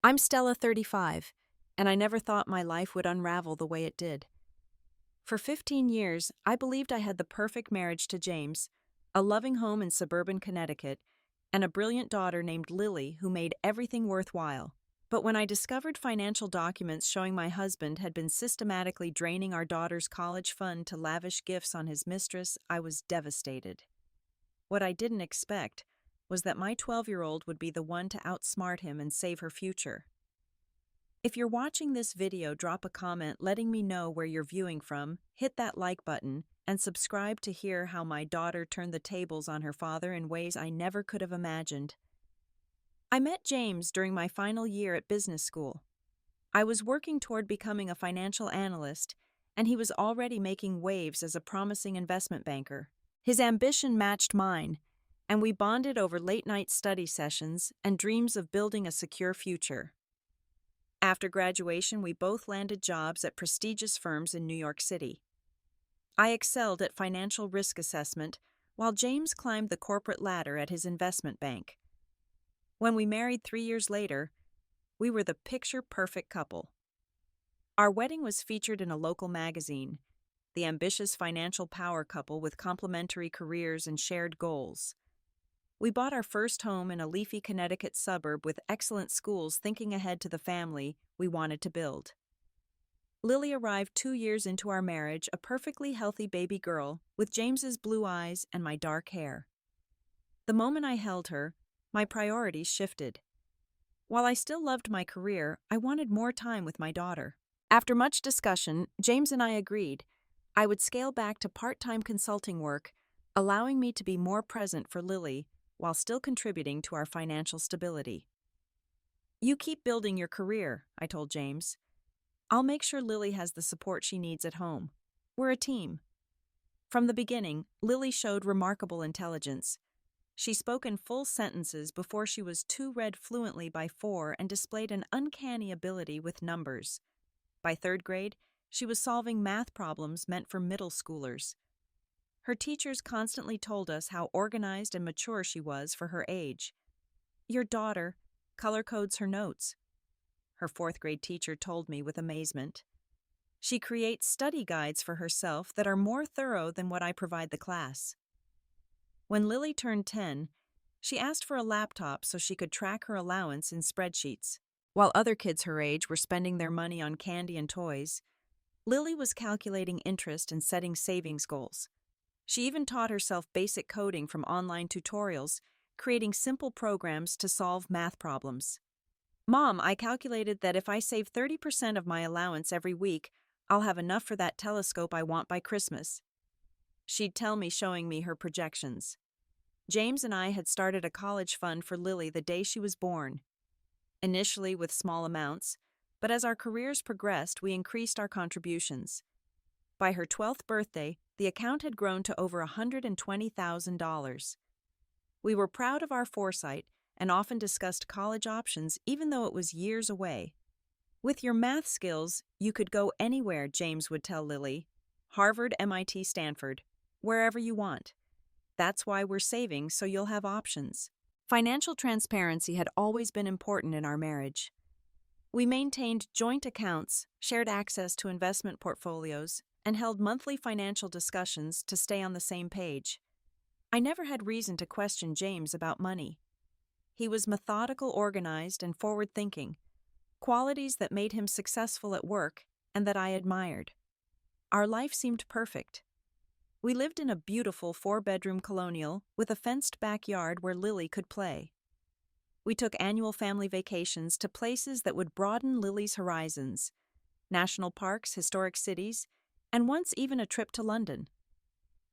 I'm Stella, 35, and I never thought my life would unravel the way it did. For 15 years, I believed I had the perfect marriage to James, a loving home in suburban Connecticut, and a brilliant daughter named Lily who made everything worthwhile. But when I discovered financial documents showing my husband had been systematically draining our daughter's college fund to lavish gifts on his mistress, I was devastated. What I didn't expect was that my 12-year-old would be the one to outsmart him and save her future. If you're watching this video, drop a comment letting me know where you're viewing from, hit that like button, and subscribe to hear how my daughter turned the tables on her father in ways I never could have imagined. I met James during my final year at business school. I was working toward becoming a financial analyst, and he was already making waves as a promising investment banker. His ambition matched mine, and we bonded over late-night study sessions and dreams of building a secure future. After graduation, we both landed jobs at prestigious firms in New York City. I excelled at financial risk assessment, while James climbed the corporate ladder at his investment bank. When we married 3 years later, we were the picture-perfect couple. Our wedding was featured in a local magazine, the ambitious financial power couple with complementary careers and shared goals. We bought our first home in a leafy Connecticut suburb with excellent schools, thinking ahead to the family we wanted to build. Lily arrived 2 years into our marriage, a perfectly healthy baby girl with James's blue eyes and my dark hair. The moment I held her, my priorities shifted. While I still loved my career, I wanted more time with my daughter. After much discussion, James and I agreed I would scale back to part-time consulting work, allowing me to be more present for Lily while still contributing to our financial stability. "You keep building your career," I told James. "I'll make sure Lily has the support she needs at home. We're a team." From the beginning, Lily showed remarkable intelligence. She spoke in full sentences before she was read fluently by 4 and displayed an uncanny ability with numbers. By 3rd grade, she was solving math problems meant for middle schoolers. Her teachers constantly told us how organized and mature she was for her age. "Your daughter color codes her notes," her 4th grade teacher told me with amazement. "She creates study guides for herself that are more thorough than what I provide the class." When Lily turned 10, she asked for a laptop so she could track her allowance in spreadsheets. While other kids her age were spending their money on candy and toys, Lily was calculating interest and setting savings goals. She even taught herself basic coding from online tutorials, creating simple programs to solve math problems. "Mom, I calculated that if I save 30% of my allowance every week, I'll have enough for that telescope I want by Christmas," she'd tell me, showing me her projections. James and I had started a college fund for Lily the day she was born, initially with small amounts, but as our careers progressed, we increased our contributions. By her 12th birthday, the account had grown to over $120,000. We were proud of our foresight and often discussed college options even though it was years away. "With your math skills, you could go anywhere," James would tell Lily. "Harvard, MIT, Stanford, wherever you want. That's why we're saving, so you'll have options." Financial transparency had always been important in our marriage. We maintained joint accounts, shared access to investment portfolios, and held monthly financial discussions to stay on the same page. I never had reason to question James about money. He was methodical, organized, and forward-thinking, qualities that made him successful at work and that I admired. Our life seemed perfect. We lived in a beautiful 4-bedroom colonial with a fenced backyard where Lily could play. We took annual family vacations to places that would broaden Lily's horizons: national parks, historic cities, and once even a trip to London.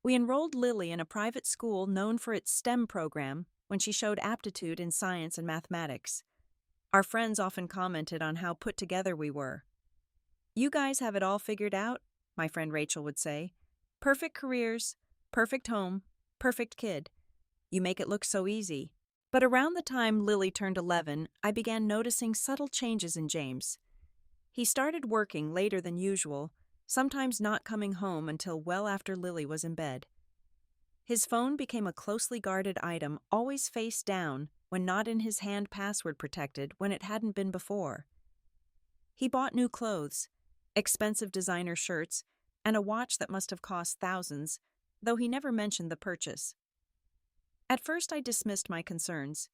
We enrolled Lily in a private school known for its STEM program when she showed aptitude in science and mathematics. Our friends often commented on how put together we were. "You guys have it all figured out," my friend Rachel would say. "Perfect careers, perfect home, perfect kid. You make it look so easy." But around the time Lily turned 11, I began noticing subtle changes in James. He started working later than usual, sometimes not coming home until well after Lily was in bed. His phone became a closely guarded item, always face down, when not in his hand password protected when it hadn't been before. He bought new clothes, expensive designer shirts, and a watch that must have cost thousands, though he never mentioned the purchase. At first I dismissed my concerns.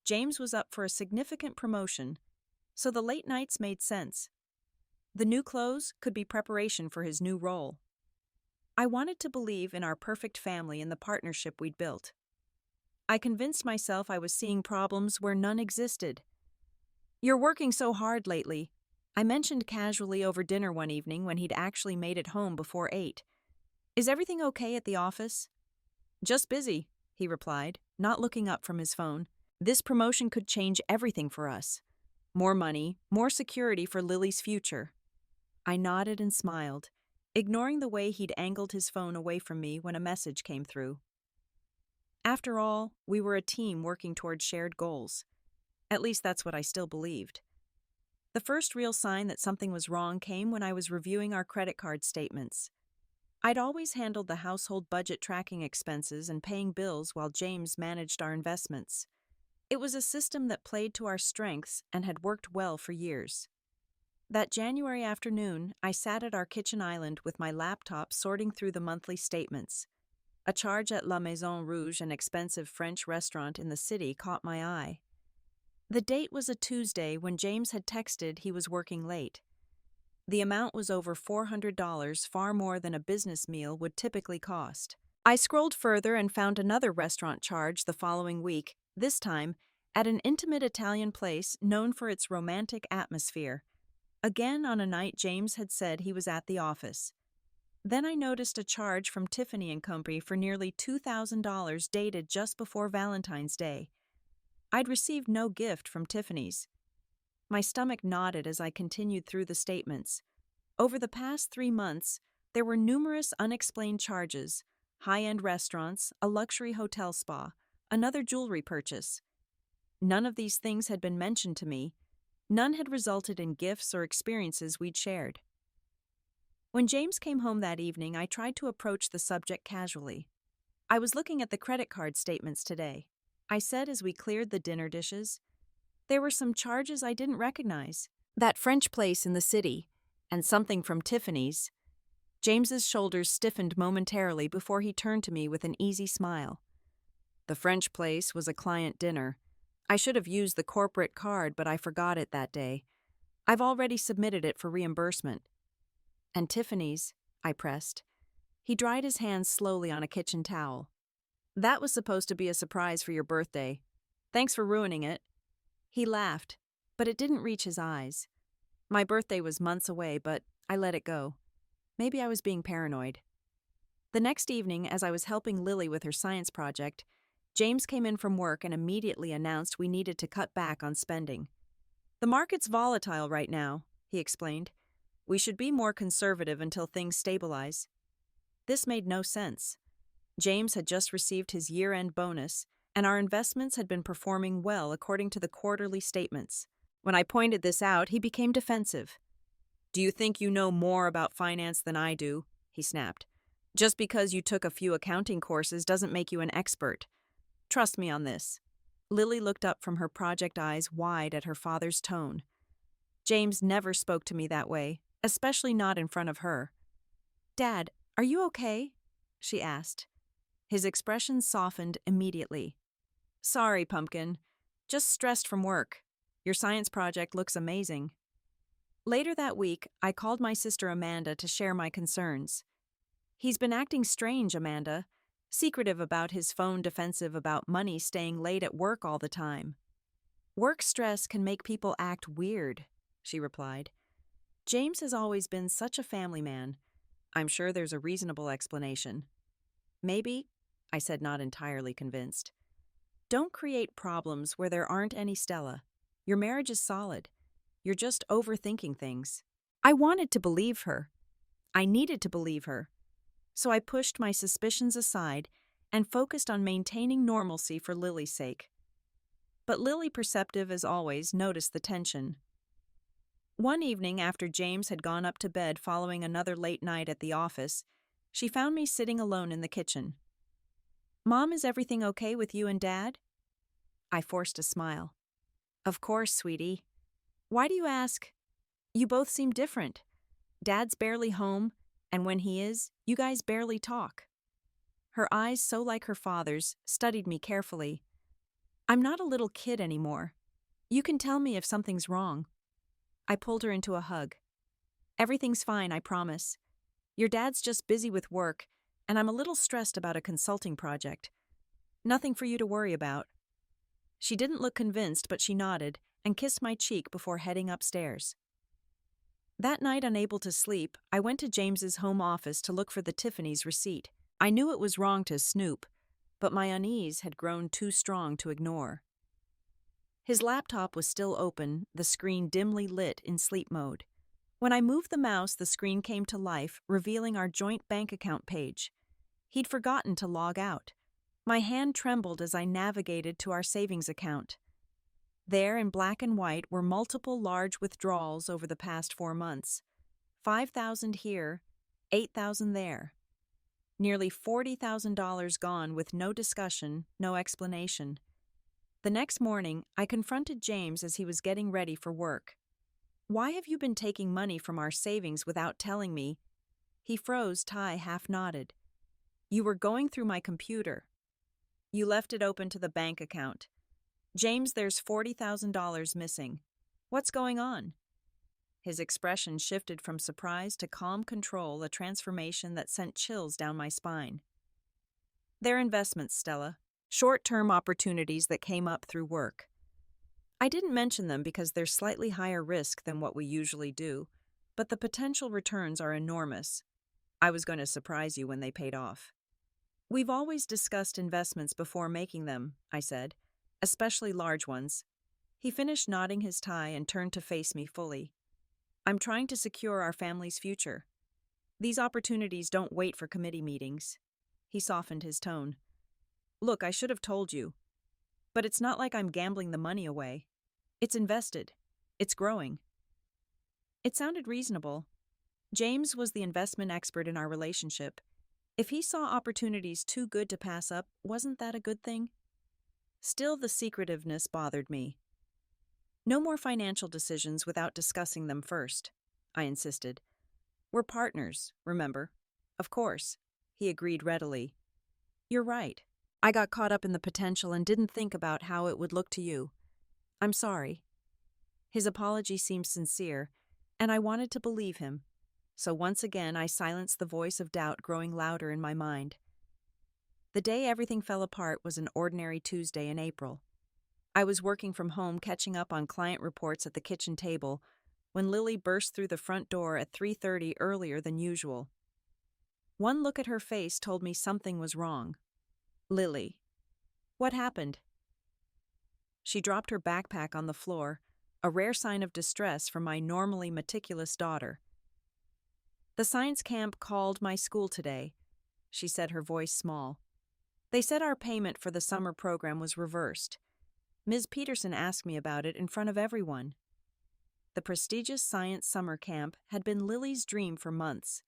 James was up for a significant promotion, so the late nights made sense. The new clothes could be preparation for his new role. I wanted to believe in our perfect family and the partnership we'd built. I convinced myself I was seeing problems where none existed. "You're working so hard lately," I mentioned casually over dinner one evening when he'd actually made it home before 8. "Is everything okay at the office?" "Just busy," he replied, not looking up from his phone. This promotion could change everything for us. More money, more security for Lily's future. I nodded and smiled, ignoring the way he'd angled his phone away from me when a message came through. After all, we were a team working toward shared goals. At least that's what I still believed. The first real sign that something was wrong came when I was reviewing our credit card statements. I'd always handled the household budget, tracking expenses and paying bills while James managed our investments. It was a system that played to our strengths and had worked well for years. That January afternoon, I sat at our kitchen island with my laptop sorting through the monthly statements. A charge at La Maison Rouge, an expensive French restaurant in the city, caught my eye. The date was a Tuesday when James had texted he was working late. The amount was over $400, far more than a business meal would typically cost. I scrolled further and found another restaurant charge the following week, this time at an intimate Italian place known for its romantic atmosphere. Again on a night James had said he was at the office. Then I noticed a charge from Tiffany & Company for nearly $2,000 dated just before Valentine's Day. I'd received no gift from Tiffany's. My stomach knotted as I continued through the statements. Over the past 3 months, there were numerous unexplained charges: high-end restaurants, a luxury hotel spa, another jewelry purchase. None of these things had been mentioned to me. None had resulted in gifts or experiences we'd shared. When James came home that evening, I tried to approach the subject casually. "I was looking at the credit card statements today," I said as we cleared the dinner dishes. "There were some charges I didn't recognize. That French place in the city, and something from Tiffany's." James's shoulders stiffened momentarily before he turned to me with an easy smile. "The French place was a client dinner. I should have used the corporate card, but I forgot it that day. I've already submitted it for reimbursement." "And Tiffany's," I pressed. He dried his hands slowly on a kitchen towel. "That was supposed to be a surprise for your birthday. Thanks for ruining it." He laughed, but it didn't reach his eyes. My birthday was months away, but I let it go. Maybe I was being paranoid. The next evening, as I was helping Lily with her science project, James came in from work and immediately announced we needed to cut back on spending. "The market's volatile right now," he explained. "We should be more conservative until things stabilize." This made no sense. James had just received his year-end bonus, and our investments had been performing well according to the quarterly statements. When I pointed this out, he became defensive. "Do you think you know more about finance than I do?" he snapped. "Just because you took a few accounting courses doesn't make you an expert. Trust me on this." Lily looked up from her project, eyes wide at her father's tone. James never spoke to me that way, especially not in front of her. "Dad, are you okay?" she asked. His expression softened immediately. "Sorry, Pumpkin. Just stressed from work. Your science project looks amazing." Later that week, I called my sister Amanda to share my concerns. "He's been acting strange, Amanda. Secretive about his phone, defensive about money, staying late at work all the time." "Work stress can make people act weird," she replied. "James has always been such a family man. I'm sure there's a reasonable explanation." "Maybe," I said, not entirely convinced. "Don't create problems where there aren't any, Stella. Your marriage is solid. You're just overthinking things." I wanted to believe her. I needed to believe her. So I pushed my suspicions aside and focused on maintaining normalcy for Lily's sake. But Lily, perceptive as always, noticed the tension. One evening, after James had gone up to bed following another late night at the office, she found me sitting alone in the kitchen. "Mom, is everything okay with you and Dad?" I forced a smile. Of course, sweetie. Why do you ask? You both seem different. Dad's barely home, and when he is, you guys barely talk. Her eyes, so like her father's, studied me carefully. I'm not a little kid anymore. You can tell me if something's wrong. I pulled her into a hug. Everything's fine, I promise. Your dad's just busy with work, and I'm a little stressed about a consulting project. Nothing for you to worry about. She didn't look convinced, but she nodded and kissed my cheek before heading upstairs. That night, unable to sleep, I went to James's home office to look for the Tiffany's receipt. I knew it was wrong to snoop, but my unease had grown too strong to ignore. His laptop was still open, the screen dimly lit in sleep mode. When I moved the mouse, the screen came to life, revealing our joint bank account page. He'd forgotten to log out. My hand trembled as I navigated to our savings account. There, in black and white, were multiple large withdrawals over the past 4 months. $5,000 here, $8,000 there. Nearly $40,000 gone with no discussion, no explanation. The next morning, I confronted James as he was getting ready for work. Why have you been taking money from our savings without telling me? He froze, Ty half nodded. You were going through my computer. You left it open to the bank account. James, there's $40,000 missing. What's going on? His expression shifted from surprise to calm control, a transformation that sent chills down my spine. They're investments, Stella. Short-term opportunities that came up through work. I didn't mention them because they're slightly higher risk than what we usually do, but the potential returns are enormous. I was going to surprise you when they paid off. We've always discussed investments before making them, I said, especially large ones. He finished knotting his tie and turned to face me fully. I'm trying to secure our family's future. These opportunities don't wait for committee meetings. He softened his tone. Look, I should have told you. But it's not like I'm gambling the money away. It's invested. It's growing. It sounded reasonable. James was the investment expert in our relationship. If he saw opportunities too good to pass up, wasn't that a good thing? Still, the secretiveness bothered me. No more financial decisions without discussing them first, I insisted. We're partners, remember? Of course, he agreed readily. You're right. I got caught up in the potential and didn't think about how it would look to you. I'm sorry. His apology seemed sincere, and I wanted to believe him. So once again, I silenced the voice of doubt growing louder in my mind. The day everything fell apart was an ordinary Tuesday in April. I was working from home, catching up on client reports at the kitchen table, when Lily burst through the front door at 3:30 earlier than usual. One look at her face told me something was wrong. Lily. What happened? She dropped her backpack on the floor, a rare sign of distress from my normally meticulous daughter. The science camp called my school today, she said, her voice small. They said our payment for the summer program was reversed. Ms. Peterson asked me about it in front of everyone. The prestigious science summer camp had been Lily's dream for months.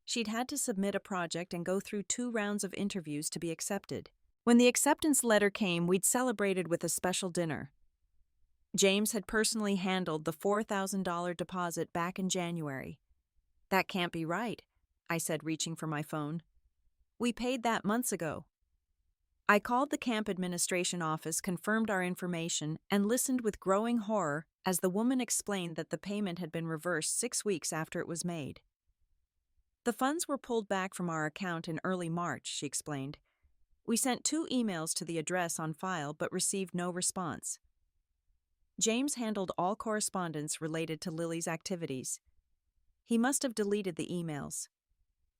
She'd had to submit a project and go through 2 rounds of interviews to be accepted. When the acceptance letter came, we'd celebrated with a special dinner. James had personally handled the $4,000 deposit back in January. That can't be right, I said, reaching for my phone. We paid that months ago. I called the camp administration office, confirmed our information, and listened with growing horror as the woman explained that the payment had been reversed 6 weeks after it was made. The funds were pulled back from our account in early March, she explained. We sent 2 emails to the address on file but received no response. James handled all correspondence related to Lily's activities. He must have deleted the emails.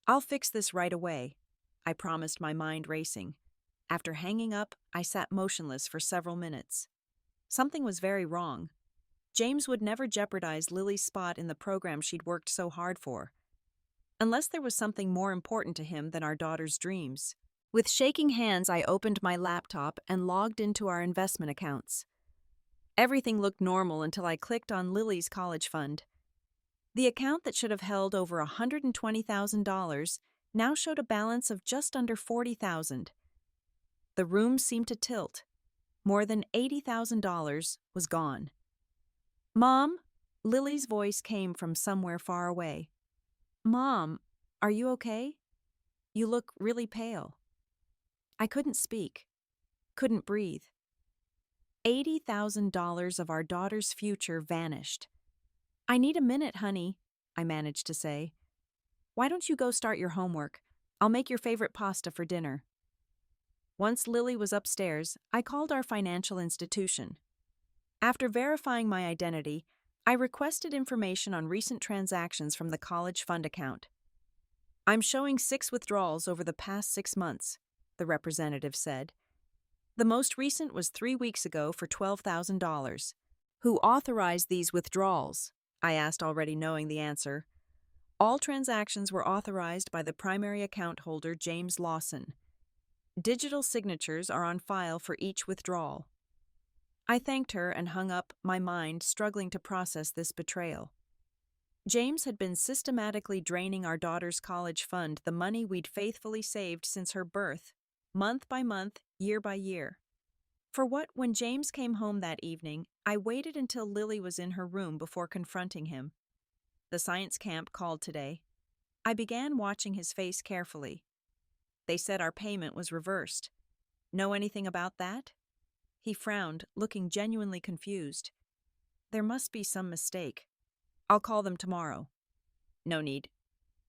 I'll fix this right away, I promised, my mind racing. After hanging up, I sat motionless for several minutes. Something was very wrong. James would never jeopardize Lily's spot in the program she'd worked so hard for. Unless there was something more important to him than our daughter's dreams. With shaking hands, I opened my laptop and logged into our investment accounts. Everything looked normal until I clicked on Lily's college fund. The account that should have held over $120,000 now showed a balance of just under $40,000. The room seemed to tilt. More than $80,000 was gone. "Mom?" Lily's voice came from somewhere far away. "Mom, are you okay? You look really pale." I couldn't speak, couldn't breathe. $80,000 of our daughter's future vanished. "I need a minute, honey," I managed to say. "Why don't you go start your homework? I'll make your favorite pasta for dinner." Once Lily was upstairs, I called our financial institution. After verifying my identity, I requested information on recent transactions from the college fund account. "I'm showing 6 withdrawals over the past 6 months," the representative said. "The most recent was 3 weeks ago for $12,000. "Who authorized these withdrawals?" I asked, already knowing the answer. "All transactions were authorized by the primary account holder, James Lawson. Digital signatures are on file for each withdrawal." I thanked her and hung up, my mind struggling to process this betrayal. James had been systematically draining our daughter's college fund, the money we'd faithfully saved since her birth, month by month, year by year. For what, when James came home that evening, I waited until Lily was in her room before confronting him. The science camp called today. I began watching his face carefully. They said our payment was reversed. Know anything about that? He frowned, looking genuinely confused. There must be some mistake. I'll call them tomorrow. No need.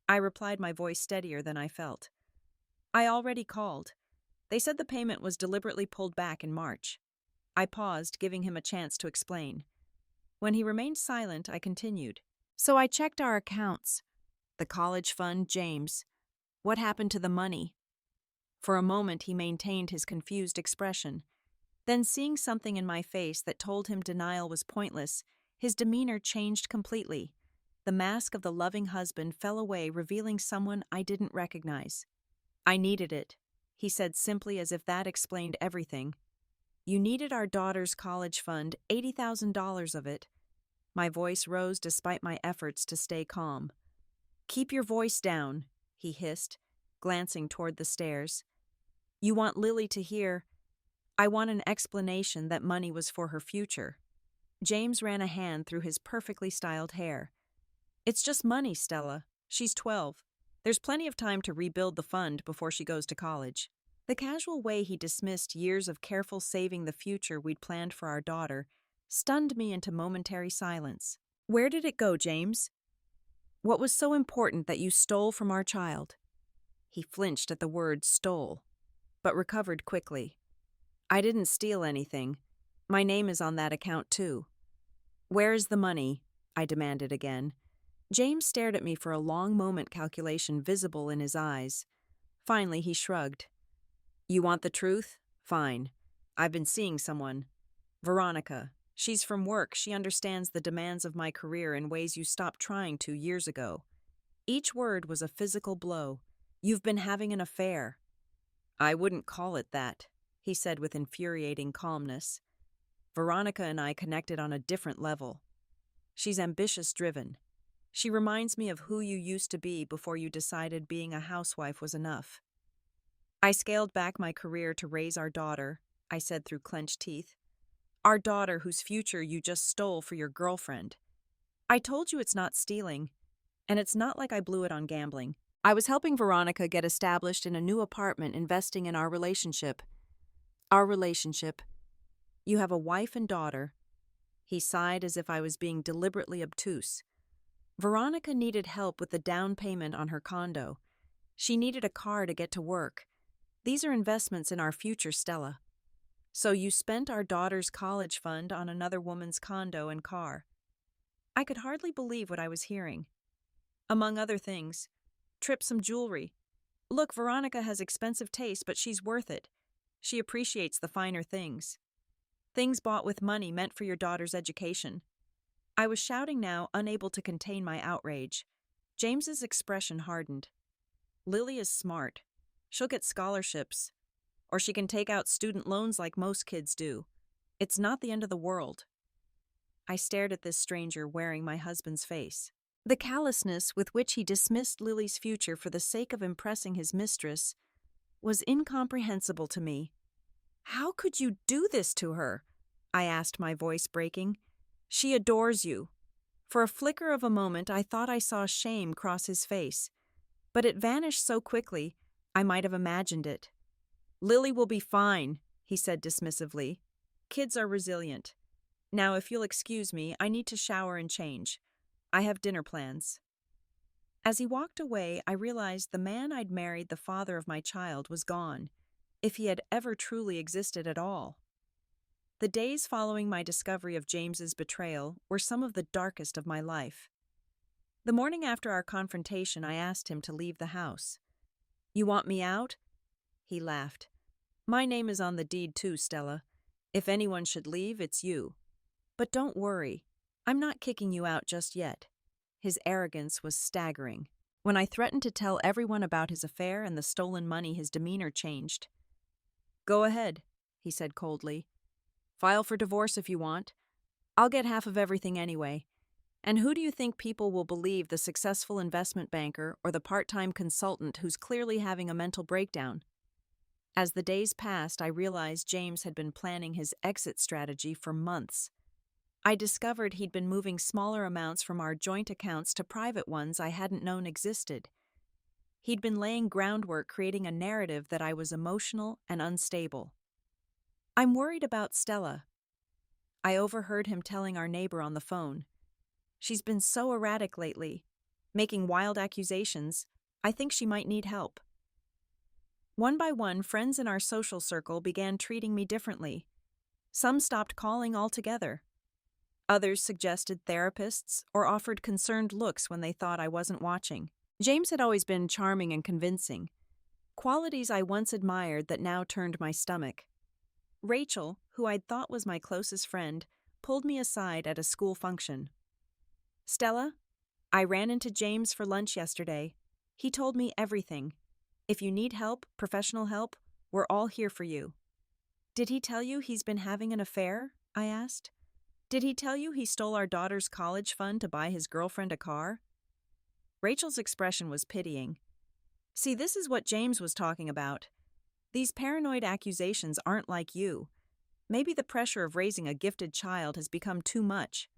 I replied, my voice steadier than I felt. I already called. They said the payment was deliberately pulled back in March. I paused, giving him a chance to explain. When he remained silent, I continued. So I checked our accounts. The college fund, James. What happened to the money? For a moment, he maintained his confused expression. Then, seeing something in my face that told him denial was pointless, his demeanor changed completely. The mask of the loving husband fell away, revealing someone I didn't recognize. I needed it, he said simply, as if that explained everything. You needed our daughter's college fund, $80,000 of it. My voice rose despite my efforts to stay calm. Keep your voice down, he hissed, glancing toward the stairs. You want Lily to hear. I want an explanation that money was for her future. James ran a hand through his perfectly styled hair. It's just money, Stella. She's 12. There's plenty of time to rebuild the fund before she goes to college. The casual way he dismissed years of careful saving the future we'd planned for our daughter stunned me into momentary silence. Where did it go, James? What was so important that you stole from our child? He flinched at the word stole, but recovered quickly. I didn't steal anything. My name is on that account too. Where is the money? I demanded again. James stared at me for a long moment, calculation visible in his eyes. Finally, he shrugged. You want the truth? Fine. I've been seeing someone. Veronica. She's from work. She understands the demands of my career in ways you stopped trying to years ago. Each word was a physical blow. You've been having an affair. I wouldn't call it that, he said with infuriating calmness. Veronica and I connected on a different level. She's ambitious-driven. She reminds me of who you used to be before you decided being a housewife was enough. I scaled back my career to raise our daughter, I said through clenched teeth. Our daughter whose future you just stole for your girlfriend. I told you it's not stealing, and it's not like I blew it on gambling. I was helping Veronica get established in a new apartment, investing in our relationship. Our relationship. You have a wife and daughter. He sighed as if I was being deliberately obtuse. Veronica needed help with the down payment on her condo. She needed a car to get to work. These are investments in our future, Stella. So you spent our daughter's college fund on another woman's condo and car. I could hardly believe what I was hearing. Among other things, trip some jewelry. Look, Veronica has expensive taste, but she's worth it. She appreciates the finer things. Things bought with money meant for your daughter's education. I was shouting now, unable to contain my outrage. James's expression hardened. Lily is smart. She'll get scholarships. Or she can take out student loans like most kids do. It's not the end of the world. I stared at this stranger wearing my husband's face. The callousness with which he dismissed Lily's future for the sake of impressing his mistress was incomprehensible to me. How could you do this to her? I asked, my voice breaking. She adores you. For a flicker of a moment, I thought I saw shame cross his face, but it vanished so quickly, I might have imagined it. Lily will be fine, he said dismissively. Kids are resilient. Now, if you'll excuse me, I need to shower and change. I have dinner plans. As he walked away, I realized the man I'd married, the father of my child, was gone, if he had ever truly existed at all. The days following my discovery of James's betrayal were some of the darkest of my life. The morning after our confrontation, I asked him to leave the house. You want me out? He laughed. My name is on the deed too, Stella. If anyone should leave, it's you. But don't worry, I'm not kicking you out just yet. His arrogance was staggering. When I threatened to tell everyone about his affair and the stolen money, his demeanor changed. Go ahead, he said coldly. File for divorce if you want. I'll get half of everything anyway. And who do you think people will believe, the successful investment banker or the part-time consultant who's clearly having a mental breakdown? As the days passed, I realized James had been planning his exit strategy for months. I discovered he'd been moving smaller amounts from our joint accounts to private ones I hadn't known existed. He'd been laying groundwork, creating a narrative that I was emotional and unstable. I'm worried about Stella. I overheard him telling our neighbor on the phone. She's been so erratic lately, making wild accusations. I think she might need help. One by one, friends in our social circle began treating me differently. Some stopped calling altogether. Others suggested therapists or offered concerned looks when they thought I wasn't watching. James had always been charming and convincing, qualities I once admired that now turned my stomach. Rachel, who I'd thought was my closest friend, pulled me aside at a school function. Stella, I ran into James for lunch yesterday. He told me everything. If you need help, professional help, we're all here for you. Did he tell you he's been having an affair? I asked. Did he tell you he stole our daughter's college fund to buy his girlfriend a car? Rachel's expression was pitying. See, this is what James was talking about. These paranoid accusations aren't like you. Maybe the pressure of raising a gifted child has become too much.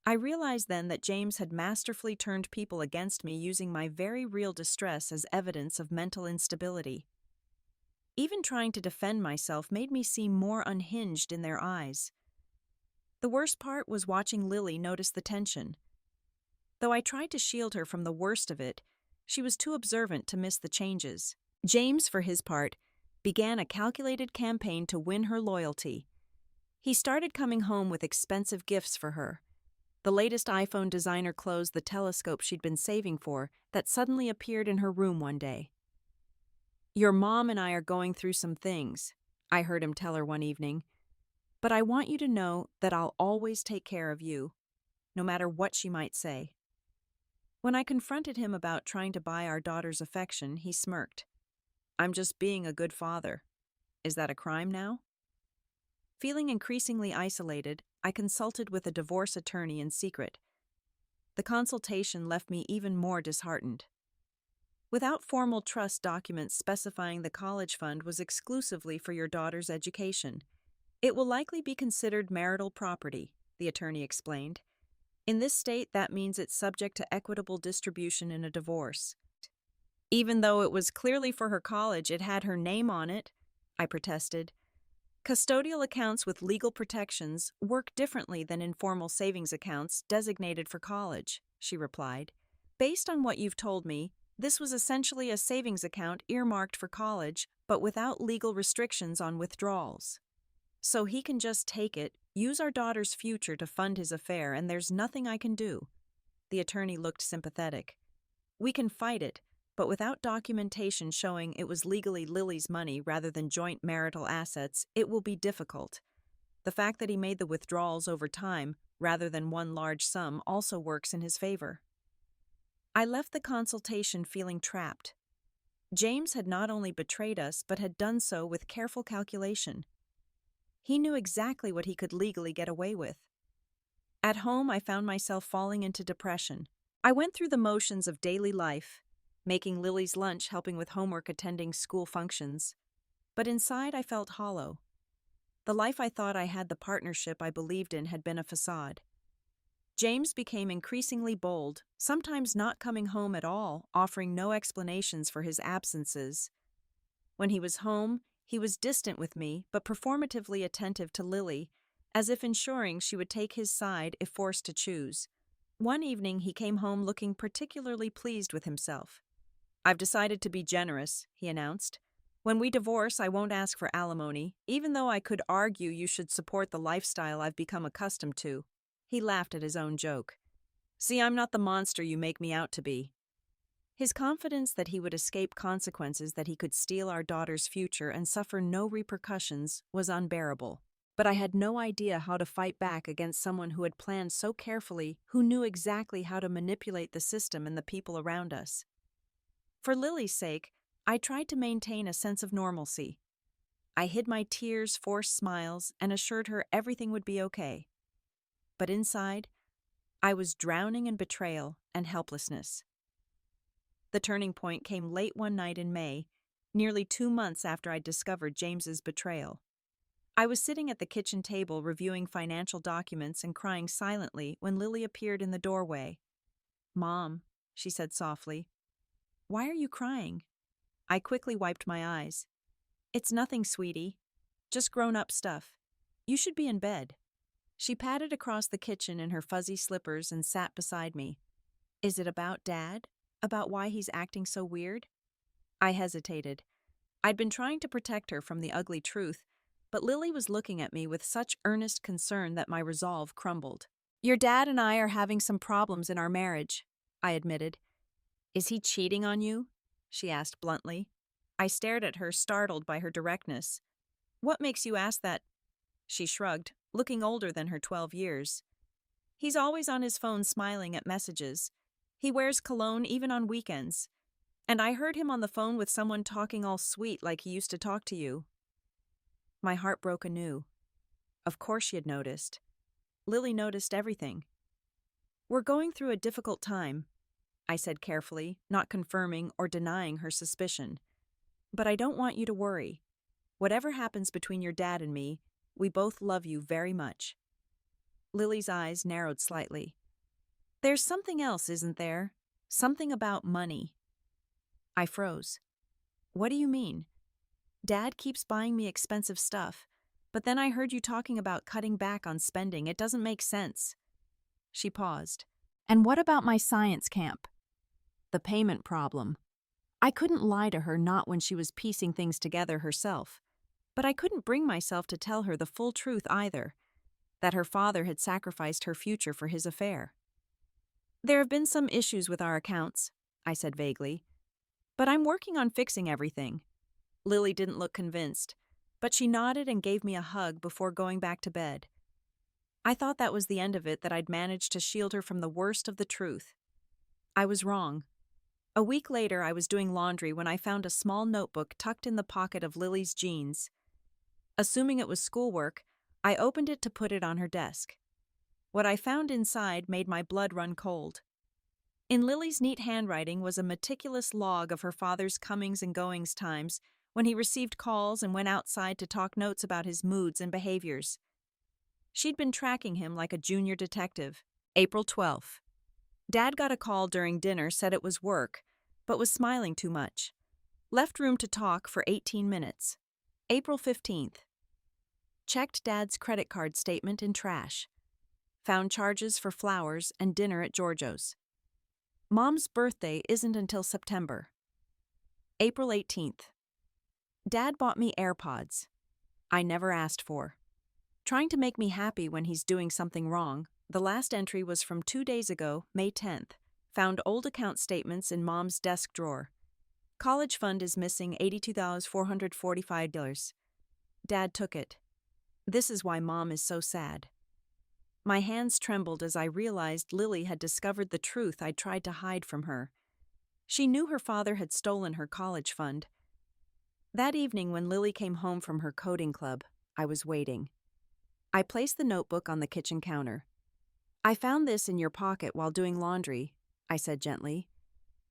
I realized then that James had masterfully turned people against me, using my very real distress as evidence of mental instability. Even trying to defend myself made me seem more unhinged in their eyes. The worst part was watching Lily notice the tension. Though I tried to shield her from the worst of it, she was too observant to miss the changes. James, for his part, began a calculated campaign to win her loyalty. He started coming home with expensive gifts for her. The latest iPhone designer clothes, the telescope she'd been saving for, that suddenly appeared in her room one day. Your mom and I are going through some things, I heard him tell her one evening. But I want you to know that I'll always take care of you, no matter what she might say. When I confronted him about trying to buy our daughter's affection, he smirked. I'm just being a good father. Is that a crime now? Feeling increasingly isolated, I consulted with a divorce attorney in secret. The consultation left me even more disheartened. Without formal trust documents specifying the college fund was exclusively for your daughter's education, it will likely be considered marital property, the attorney explained. In this state, that means it's subject to equitable distribution in a divorce. Even though it was clearly for her college, it had her name on it, I protested. Custodial accounts with legal protections work differently than informal savings accounts designated for college, she replied. Based on what you've told me, this was essentially a savings account earmarked for college, but without legal restrictions on withdrawals. So he can just take it, use our daughter's future to fund his affair, and there's nothing I can do. The attorney looked sympathetic. We can fight it, but without documentation showing it was legally Lily's money rather than joint marital assets, it will be difficult. The fact that he made the withdrawals over time, rather than one large sum, also works in his favor. I left the consultation feeling trapped. James had not only betrayed us, but had done so with careful calculation. He knew exactly what he could legally get away with. At home, I found myself falling into depression. I went through the motions of daily life, making Lily's lunch, helping with homework, attending school functions. but inside I felt hollow. The life I thought I had, the partnership I believed in, had been a facade. James became increasingly bold, sometimes not coming home at all, offering no explanations for his absences. When he was home, he was distant with me, but performatively attentive to Lily, as if ensuring she would take his side if forced to choose. One evening he came home looking particularly pleased with himself. "I've decided to be generous," he announced. "When we divorce, I won't ask for alimony, even though I could argue you should support the lifestyle I've become accustomed to." He laughed at his own joke. "See, I'm not the monster you make me out to be." His confidence that he would escape consequences, that he could steal our daughter's future and suffer no repercussions, was unbearable. But I had no idea how to fight back against someone who had planned so carefully, who knew exactly how to manipulate the system and the people around us. For Lily's sake, I tried to maintain a sense of normalcy. I hid my tears, forced smiles, and assured her everything would be okay. But inside, I was drowning in betrayal and helplessness. The turning point came late one night in May, nearly 2 months after I'd discovered James's betrayal. I was sitting at the kitchen table reviewing financial documents and crying silently when Lily appeared in the doorway. "Mom," she said softly, "why are you crying?" I quickly wiped my eyes. "It's nothing, sweetie. Just grown-up stuff. You should be in bed." She padded across the kitchen in her fuzzy slippers and sat beside me. "Is it about Dad? About why he's acting so weird?" I hesitated. I'd been trying to protect her from the ugly truth, but Lily was looking at me with such earnest concern that my resolve crumbled. "Your dad and I are having some problems in our marriage," I admitted. "Is he cheating on you?" she asked bluntly. I stared at her, startled by her directness. "What makes you ask that?" She shrugged, looking older than her 12 years. "He's always on his phone smiling at messages. He wears cologne even on weekends. And I heard him on the phone with someone talking all sweet like he used to talk to you." My heart broke anew. Of course she had noticed. Lily noticed everything. "We're going through a difficult time," I said carefully, not confirming or denying her suspicion. "But I don't want you to worry. Whatever happens between your dad and me, we both love you very much." Lily's eyes narrowed slightly. "There's something else, isn't there? Something about money." I froze. "What do you mean?" "Dad keeps buying me expensive stuff, but then I heard you talking about cutting back on spending. It doesn't make sense." She paused. "And what about my science camp?" The payment problem. I couldn't lie to her, not when she was piecing things together herself. But I couldn't bring myself to tell her the full truth either, that her father had sacrificed her future for his affair. "There have been some issues with our accounts," I said vaguely. "But I'm working on fixing everything." Lily didn't look convinced, but she nodded and gave me a hug before going back to bed. I thought that was the end of it, that I'd managed to shield her from the worst of the truth. I was wrong. A week later, I was doing laundry when I found a small notebook tucked in the pocket of Lily's jeans. Assuming it was schoolwork, I opened it to put it on her desk. What I found inside made my blood run cold. In Lily's neat handwriting was a meticulous log of her father's comings and goings times, when he received calls and went outside to talk notes about his moods and behaviors. She'd been tracking him like a junior detective. April 12th. Dad got a call during dinner, said it was work, but was smiling too much. Left room to talk for 18 minutes. April 15th. Checked Dad's credit card statement in trash. Found charges for flowers and dinner at Giorgio's. Mom's birthday isn't until September. April 18th. Dad bought me AirPods. I never asked for. Trying to make me happy when he's doing something wrong. The last entry was from 2 days ago, May 10th. Found old account statements in Mom's desk drawer. College fund is missing $82,445. Dad took it. This is why Mom is so sad. My hands trembled as I realized Lily had discovered the truth I'd tried to hide from her. She knew her father had stolen her college fund. That evening, when Lily came home from her coding club, I was waiting. I placed the notebook on the kitchen counter. "I found this in your pocket while doing laundry," I said gently.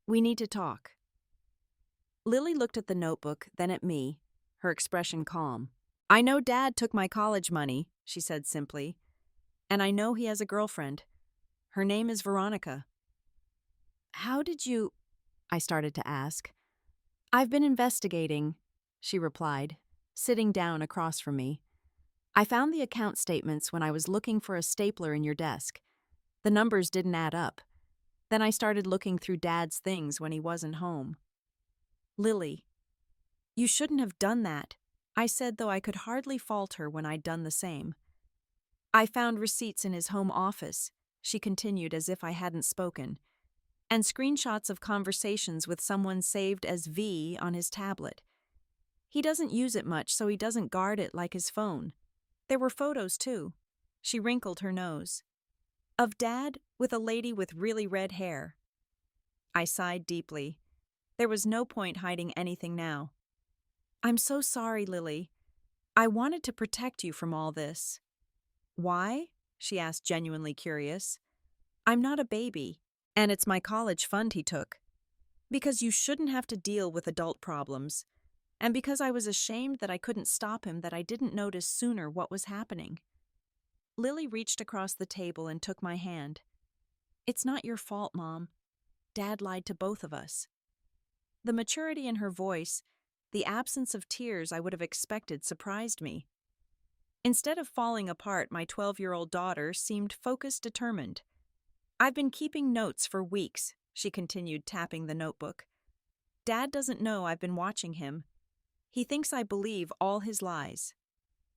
"We need to talk." Lily looked at the notebook, then at me, her expression calm. "I know Dad took my college money," she said simply, "and I know he has a girlfriend. Her name is Veronica." "How did you—" I started to ask. "I've been investigating," she replied, sitting down across from me. "I found the account statements when I was looking for a stapler in your desk. The numbers didn't add up. Then I started looking through Dad's things when he wasn't home." "Lily, you shouldn't have done that," I said, though I could hardly fault her when I'd done the same. "I found receipts in his home office," she continued as if I hadn't spoken, "and screenshots of conversations with someone saved as V on his tablet. He doesn't use it much, so he doesn't guard it like his phone. There were photos, too." She wrinkled her nose. "Of Dad with a lady with really red hair." I sighed deeply. There was no point hiding anything now. "I'm so sorry, Lily. I wanted to protect you from all this." "Why?" she asked, genuinely curious. "I'm not a baby, and it's my college fund he took. Because you shouldn't have to deal with adult problems. And because I was ashamed that I couldn't stop him, that I didn't notice sooner what was happening." Lily reached across the table and took my hand. "It's not your fault, Mom. Dad lied to both of us." The maturity in her voice, the absence of tears I would have expected, surprised me. Instead of falling apart, my 12-year-old daughter seemed focused, determined. "I've been keeping notes for weeks," she continued, tapping the notebook. "Dad doesn't know I've been watching him. He thinks I believe all his lies."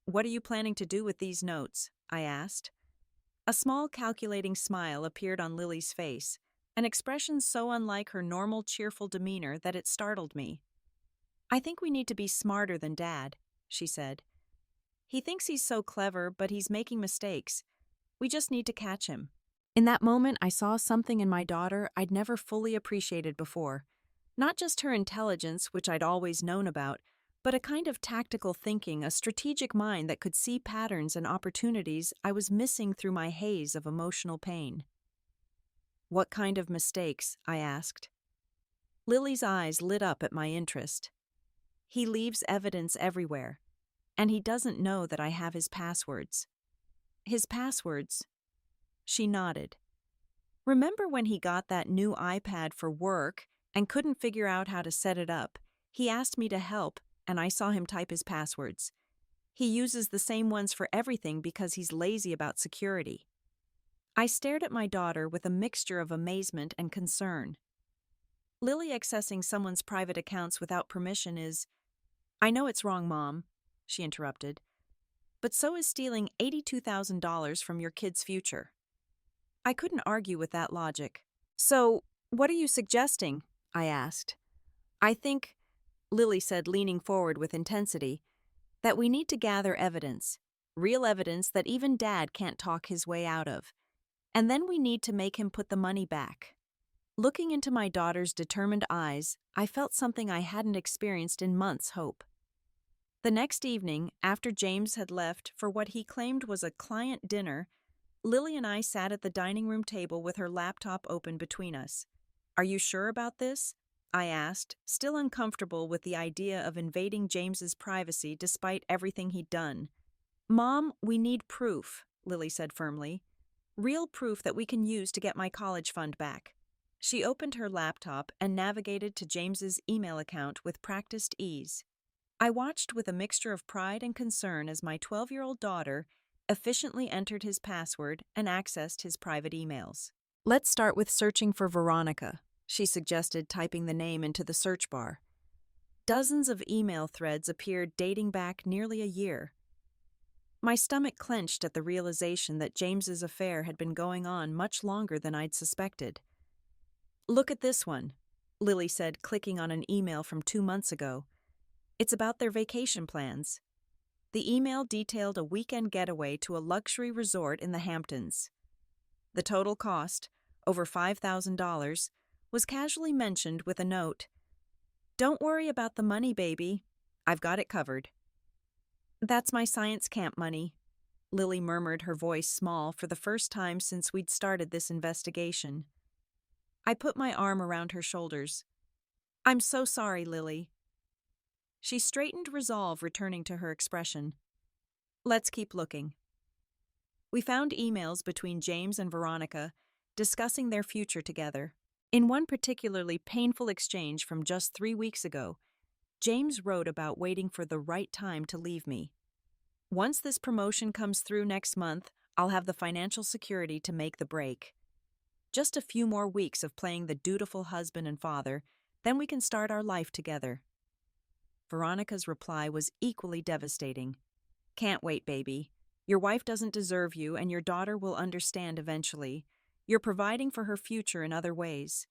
"What are you planning to do with these notes?" I asked. A small, calculating smile appeared on Lily's face, an expression so unlike her normal cheerful demeanor that it startled me. "I think we need to be smarter than Dad," she said. "He thinks he's so clever, but he's making mistakes. We just need to catch him." In that moment, I saw something in my daughter I'd never fully appreciated before. Not just her intelligence, which I'd always known about, but a kind of tactical thinking, a strategic mind that could see patterns and opportunities I was missing through my haze of emotional pain. "What kind of mistakes?" I asked. Lily's eyes lit up at my interest. "He leaves evidence everywhere, and he doesn't know that I have his passwords." "His passwords?" She nodded. "Remember when he got that new iPad for work and couldn't figure out how to set it up? He asked me to help, and I saw him type his passwords. He uses the same ones for everything because he's lazy about security." I stared at my daughter with a mixture of amazement and concern. "Lily accessing someone's private accounts without permission is—" "I know it's wrong, Mom," she interrupted, "but so is stealing $82,000 from your kid's future." I couldn't argue with that logic. "So, what are you suggesting?" I asked. "I think," Lily said, leaning forward with intensity, "that we need to gather evidence, real evidence that even Dad can't talk his way out of. And then we need to make him put the money back." Looking into my daughter's determined eyes, I felt something I hadn't experienced in months: hope. The next evening, after James had left for what he claimed was a client dinner, Lily and I sat at the dining room table with her laptop open between us. "Are you sure about this?" I asked, still uncomfortable with the idea of invading James's privacy despite everything he'd done. "Mom, we need proof," Lily said firmly. "Real proof that we can use to get my college fund back." She opened her laptop and navigated to James's email account with practiced ease. I watched with a mixture of pride and concern as my 12-year-old daughter efficiently entered his password and accessed his private emails. "Let's start with searching for Veronica," she suggested, typing the name into the search bar. Dozens of email threads appeared dating back nearly a year. My stomach clenched at the realization that James's affair had been going on much longer than I'd suspected. "Look at this one," Lily said, clicking on an email from 2 months ago. "It's about their vacation plans." The email detailed a weekend getaway to a luxury resort in the Hamptons. The total cost, over $5,000, was casually mentioned with a note. "Don't worry about the money, baby. I've got it covered." "That's my science camp money," Lily murmured, her voice small for the first time since we'd started this investigation. I put my arm around her shoulders. "I'm so sorry, Lily." She straightened resolve, returning to her expression. Let's keep looking. We found emails between James and Veronica discussing their future together. In one particularly painful exchange from just 3 weeks ago, James wrote about waiting for the right time to leave me. Once this promotion comes through next month, I'll have the financial security to make the break. Just a few more weeks of playing the dutiful husband and father, then we can start our life together. Veronica's reply was equally devastating. Can't wait, baby. Your wife doesn't deserve you, and your daughter will understand eventually. You're providing for her future in other ways.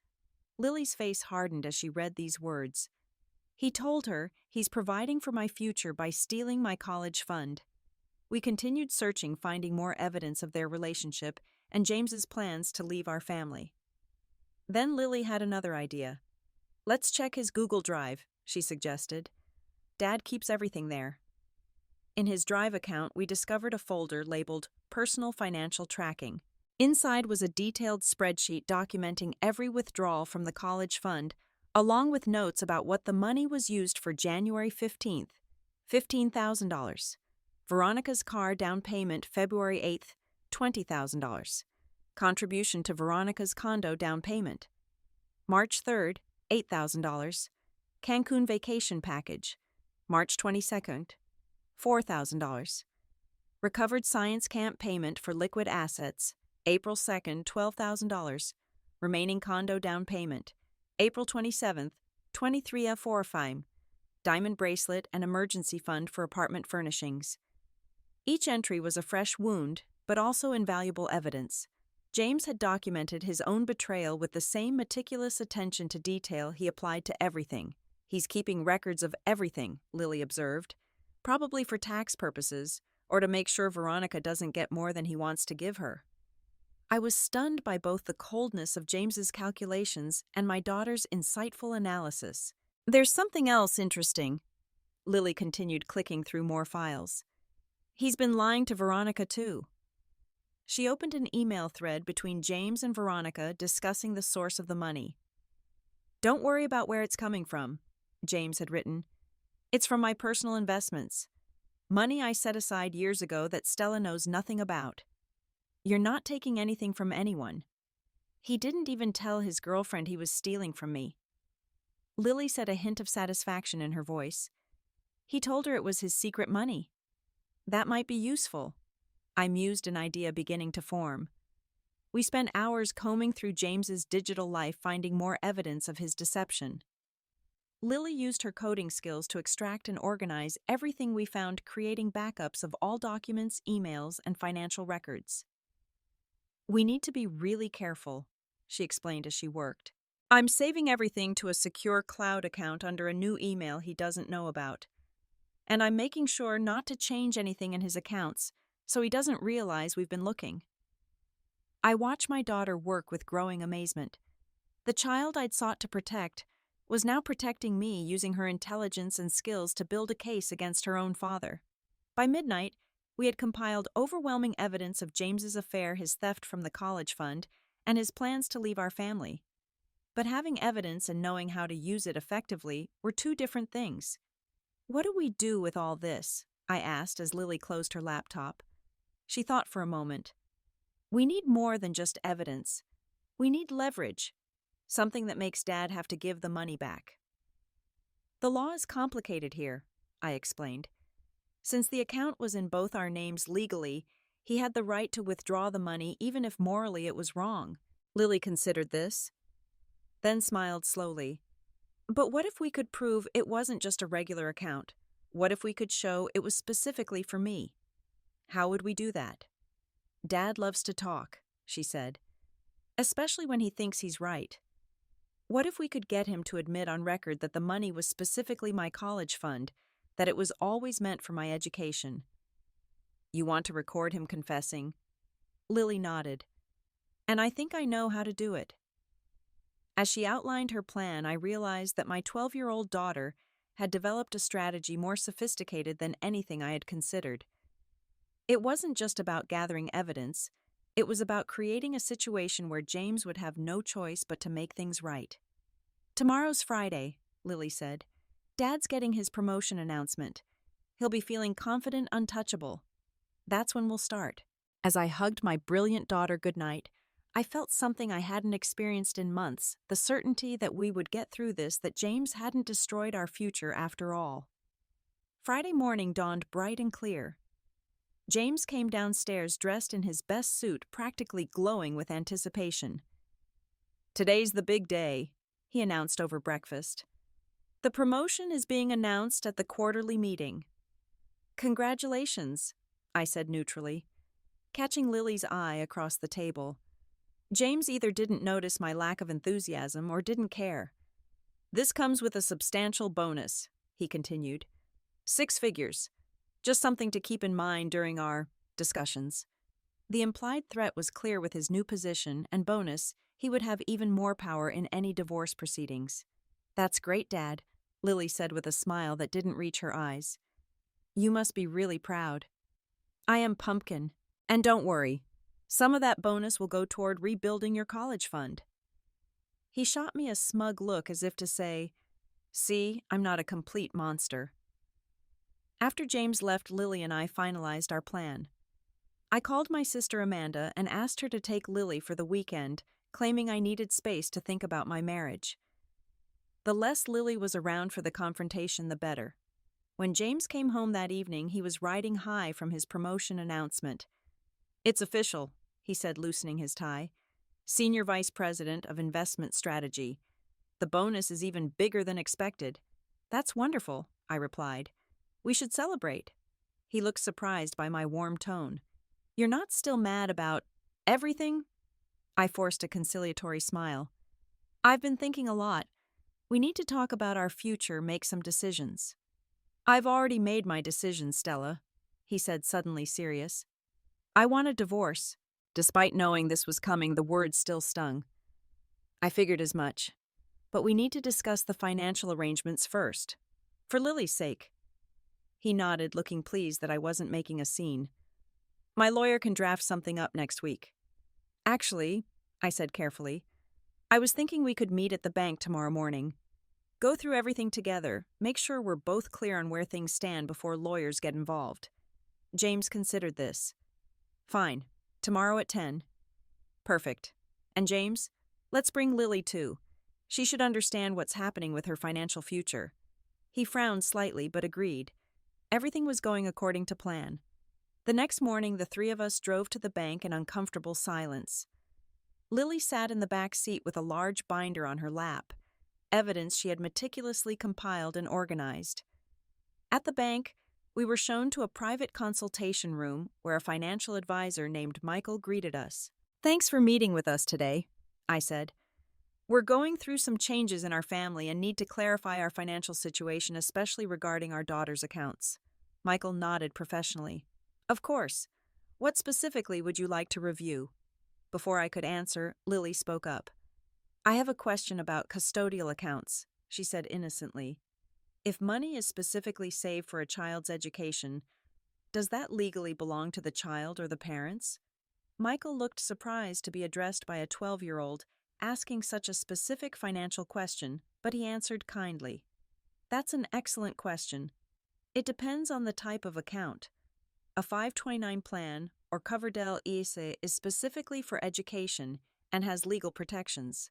Lily's face hardened as she read these words. He told her he's providing for my future by stealing my college fund. We continued searching, finding more evidence of their relationship and James's plans to leave our family. Then Lily had another idea. Let's check his Google Drive, she suggested. Dad keeps everything there. In his Drive account, we discovered a folder labeled Personal Financial Tracking. Inside was a detailed spreadsheet documenting every withdrawal from the college fund, along with notes about what the money was used for. January 15th, $15,000. Veronica's car down payment February 8th, $20,000. Contribution to Veronica's condo down payment. March 3rd, $8,000. Cancun vacation package. March 22nd, $4,000. Recovered science camp payment for liquid assets, April 2nd, $12,000. Remaining condo down payment, April 27th, $23,400. Diamond bracelet and emergency fund for apartment furnishings. Each entry was a fresh wound, but also invaluable evidence. James had documented his own betrayal with the same meticulous attention to detail he applied to everything. He's keeping records of everything, Lily observed, probably for tax purposes, or to make sure Veronica doesn't get more than he wants to give her. I was stunned by both the coldness of James's calculations and my daughter's insightful analysis. There's something else interesting, Lily continued, clicking through more files. He's been lying to Veronica too. She opened an email thread between James and Veronica discussing the source of the money. Don't worry about where it's coming from, James had written. It's from my personal investments. Money I set aside years ago that Stella knows nothing about. You're not taking anything from anyone. He didn't even tell his girlfriend he was stealing from me. Lily said, a hint of satisfaction in her voice. He told her it was his secret money. That might be useful. I mused, an idea beginning to form. We spent hours combing through James's digital life, finding more evidence of his deception. Lily used her coding skills to extract and organize everything we found, creating backups of all documents, emails, and financial records. We need to be really careful, she explained as she worked. I'm saving everything to a secure cloud account under a new email he doesn't know about. And I'm making sure not to change anything in his accounts so he doesn't realize we've been looking. I watched my daughter work with growing amazement. The child I'd sought to protect was now protecting me, using her intelligence and skills to build a case against her own father. By midnight, we had compiled overwhelming evidence of James's affair, his theft from the college fund, and his plans to leave our family. But having evidence and knowing how to use it effectively were two different things. What do we do with all this? I asked as Lily closed her laptop. She thought for a moment. We need more than just evidence. We need leverage, something that makes Dad have to give the money back. The law is complicated here, I explained. Since the account was in both our names legally, he had the right to withdraw the money even if morally it was wrong. Lily considered this, then smiled slowly. But what if we could prove it wasn't just a regular account? What if we could show it was specifically for me? How would we do that? Dad loves to talk, she said, especially when he thinks he's right. What if we could get him to admit on record that the money was specifically my college fund, that it was always meant for my education? You want to record him confessing? Lily nodded. And I think I know how to do it. As she outlined her plan, I realized that my 12-year-old daughter had developed a strategy more sophisticated than anything I had considered. It wasn't just about gathering evidence. It was about creating a situation where James would have no choice but to make things right. Tomorrow's Friday, Lily said. Dad's getting his promotion announcement. He'll be feeling confident, untouchable. That's when we'll start. As I hugged my brilliant daughter goodnight, I felt something I hadn't experienced in months, the certainty that we would get through this, that James hadn't destroyed our future after all. Friday morning dawned bright and clear. James came downstairs dressed in his best suit, practically glowing with anticipation. "Today's the big day," he announced over breakfast. "The promotion is being announced at the quarterly meeting." "Congratulations," I said neutrally, catching Lily's eye across the table. James either didn't notice my lack of enthusiasm or didn't care. "This comes with a substantial bonus," he continued. "6 figures. Just something to keep in mind during our discussions." The implied threat was clear. With his new position and bonus, he would have even more power in any divorce proceedings. "That's great, Dad," Lily said with a smile that didn't reach her eyes. "You must be really proud." "I am, Pumpkin. And don't worry, some of that bonus will go toward rebuilding your college fund." He shot me a smug look as if to say, "See, I'm not a complete monster." After James left, Lily and I finalized our plan. I called my sister Amanda and asked her to take Lily for the weekend, claiming I needed space to think about my marriage. The less Lily was around for the confrontation, the better. When James came home that evening, he was riding high from his promotion announcement. "It's official," he said, loosening his tie. "Senior Vice President of Investment Strategy. The bonus is even bigger than expected." "That's wonderful," I replied. "We should celebrate." He looked surprised by my warm tone. "You're not still mad about everything?" I forced a conciliatory smile. "I've been thinking a lot. We need to talk about our future, make some decisions." "I've already made my decision, Stella," he said, suddenly serious. "I want a divorce." Despite knowing this was coming, the words still stung. "I figured as much. But we need to discuss the financial arrangements first. For Lily's sake." He nodded, looking pleased that I wasn't making a scene. "My lawyer can draft something up next week." "Actually," I said carefully, "I was thinking we could meet at the bank tomorrow morning. Go through everything together, make sure we're both clear on where things stand before lawyers get involved." James considered this. "Fine. Tomorrow at 10. "Perfect. And James, let's bring Lily too. She should understand what's happening with her financial future." He frowned slightly but agreed. Everything was going according to plan. The next morning, the three of us drove to the bank in uncomfortable silence. Lily sat in the back seat with a large binder on her lap, evidence she had meticulously compiled and organized. At the bank, we were shown to a private consultation room where a financial advisor named Michael greeted us. "Thanks for meeting with us today," I said. "We're going through some changes in our family and need to clarify our financial situation, especially regarding our daughter's accounts." Michael nodded professionally. "Of course. What specifically would you like to review?" Before I could answer, Lily spoke up. "I have a question about custodial accounts," she said innocently. "If money is specifically saved for a child's education, does that legally belong to the child or the parents?" Michael looked surprised to be addressed by a 12-year-old asking such a specific financial question, but he answered kindly. "That's an excellent question. It depends on the type of account. A 529 plan or Coverdell ISA is specifically for education and has legal protections.